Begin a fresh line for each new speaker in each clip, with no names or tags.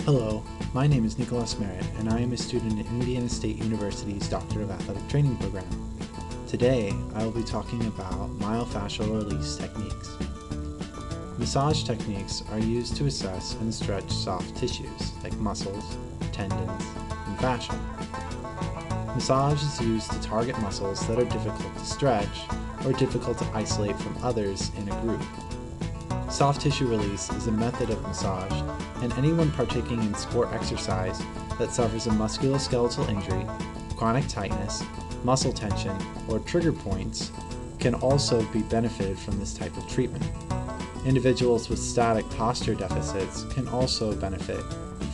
Hello, my name is Nicholas Merritt, and I am a student at Indiana State University's Doctor of Athletic Training program. Today, I will be talking about myofascial release techniques. Massage techniques are used to assess and stretch soft tissues like muscles, tendons, and fascia. Massage is used to target muscles that are difficult to stretch or difficult to isolate from others in a group. Soft tissue release is a method of massage, and anyone partaking in sport exercise that suffers a musculoskeletal injury, chronic tightness, muscle tension, or trigger points can also be benefited from this type of treatment. Individuals with static posture deficits can also benefit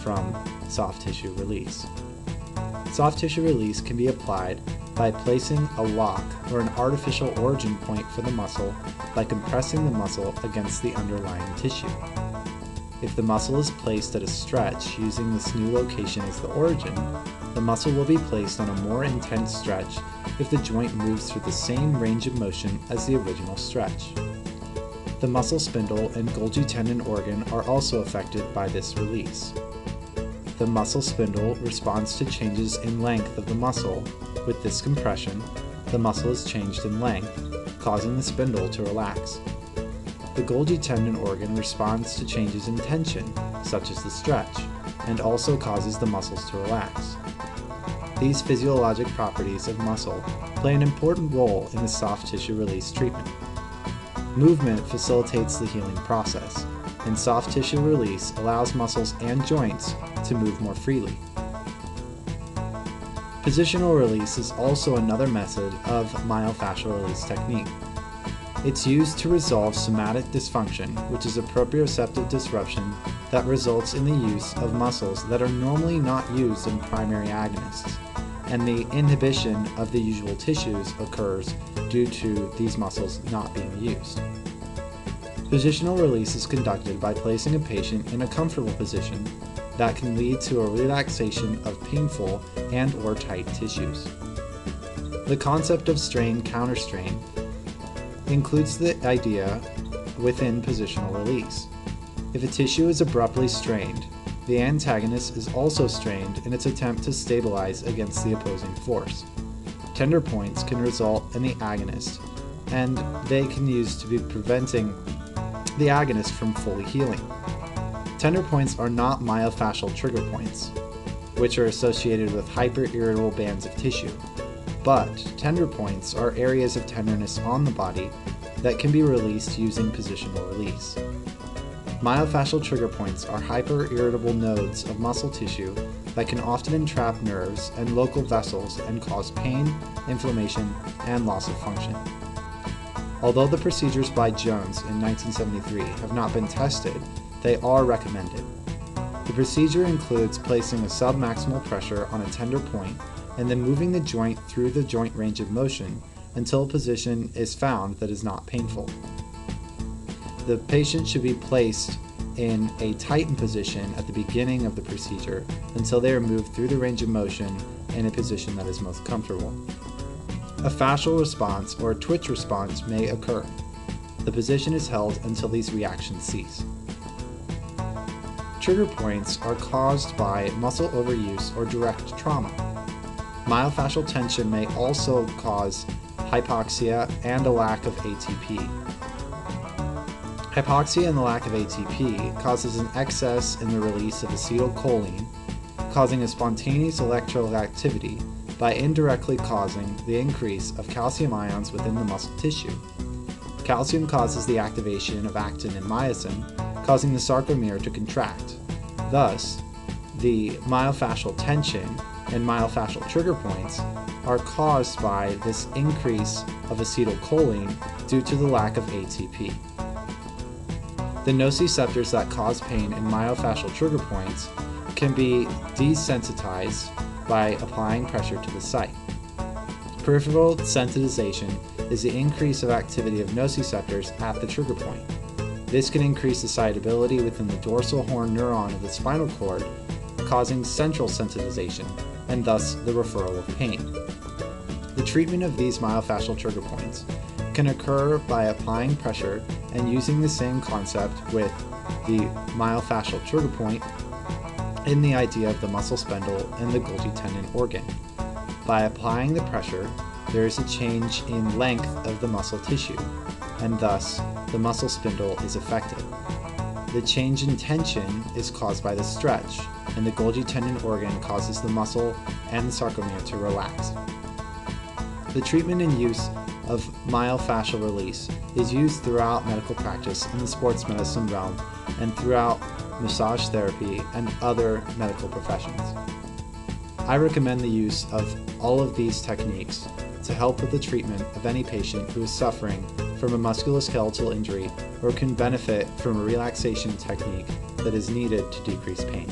from soft tissue release. Soft tissue release can be applied by placing a lock or an artificial origin point for the muscle by compressing the muscle against the underlying tissue. If the muscle is placed at a stretch using this new location as the origin, the muscle will be placed on a more intense stretch if the joint moves through the same range of motion as the original stretch. The muscle spindle and Golgi tendon organ are also affected by this release. The muscle spindle responds to changes in length of the muscle. With this compression, the muscle is changed in length, causing the spindle to relax. The Golgi tendon organ responds to changes in tension, such as the stretch, and also causes the muscles to relax. These physiologic properties of muscle play an important role in the soft tissue release treatment. Movement facilitates the healing process, and soft tissue release allows muscles and joints to move more freely. Positional release is also another method of myofascial release technique. It's used to resolve somatic dysfunction, which is a proprioceptive disruption that results in the use of muscles that are normally not used in primary agonists, and the inhibition of the usual tissues occurs due to these muscles not being used. Positional release is conducted by placing a patient in a comfortable position that can lead to a relaxation of painful and/or tight tissues. The concept of strain-counterstrain includes the idea within positional release. If a tissue is abruptly strained, the antagonist is also strained in its attempt to stabilize against the opposing force. Tender points can result in the agonist, and they can use to be preventing the agonist from fully healing. Tender points are not myofascial trigger points, which are associated with hyper-irritable bands of tissue, but tender points are areas of tenderness on the body that can be released using positional release. Myofascial trigger points are hyper-irritable nodes of muscle tissue that can often entrap nerves and local vessels and cause pain, inflammation, and loss of function. Although the procedures by Jones in 1973 have not been tested, they are recommended. The procedure includes placing a submaximal pressure on a tender point and then moving the joint through the joint range of motion until a position is found that is not painful. The patient should be placed in a tightened position at the beginning of the procedure until they are moved through the range of motion in a position that is most comfortable. A fascial response or a twitch response may occur. The position is held until these reactions cease. Trigger points are caused by muscle overuse or direct trauma. Myofascial tension may also cause hypoxia and a lack of ATP. Hypoxia and the lack of ATP causes an excess in the release of acetylcholine, causing a spontaneous electrical activity by indirectly causing the increase of calcium ions within the muscle tissue. Calcium causes the activation of actin and myosin, causing the sarcomere to contract. Thus, the myofascial tension and myofascial trigger points are caused by this increase of acetylcholine due to the lack of ATP. The nociceptors that cause pain in myofascial trigger points can be desensitized by applying pressure to the site. Peripheral sensitization is the increase of activity of nociceptors at the trigger point. This can increase the excitability within the dorsal horn neuron of the spinal cord, causing central sensitization, and thus the referral of pain. The treatment of these myofascial trigger points can occur by applying pressure and using the same concept with the myofascial trigger point in the idea of the muscle spindle and the Golgi tendon organ. By applying the pressure, there is a change in length of the muscle tissue, and thus the muscle spindle is affected. The change in tension is caused by the stretch, and the Golgi tendon organ causes the muscle and the sarcomere to relax. The treatment and use of myofascial release is used throughout medical practice in the sports medicine realm and throughout massage therapy and other medical professions. I recommend the use of all of these techniques to help with the treatment of any patient who is suffering from a musculoskeletal injury or can benefit from a relaxation technique that is needed to decrease pain.